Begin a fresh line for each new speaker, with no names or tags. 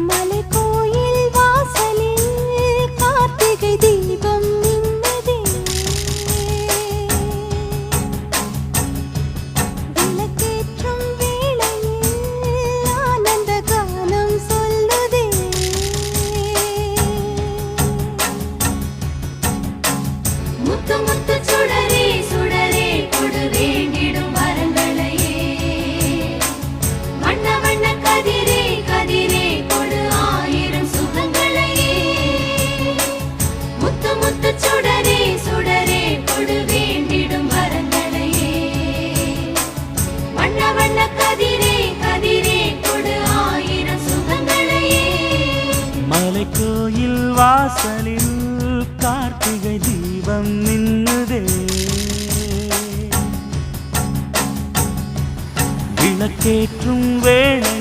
மலைக்கோயில் வாசலில் கார்த்திகை தீபம் மின்னுதே. விளக்கேற்றும் வேளையில் ஆனந்த கானம் சொல்லுதே. முத்து முத்து சுடரே சுடரே கொடு வேண்டிடும் வரங்களையே. வண்ண வண்ண கதிரே கதிரே கொடு ஆயிரம் சுகங்களையே. முத்து முத்து சுடரே சுடரே கொடு வேண்டிடும் வரங்களையே. வண்ண வண்ண கதிரே கதிரே கொடு ஆயிரம் சுகங்களையே.
மலைக்கோயில் வாசலில் கார்த்திகை தீபம் மின்னுதே. விளக்கேற்றும் வேளை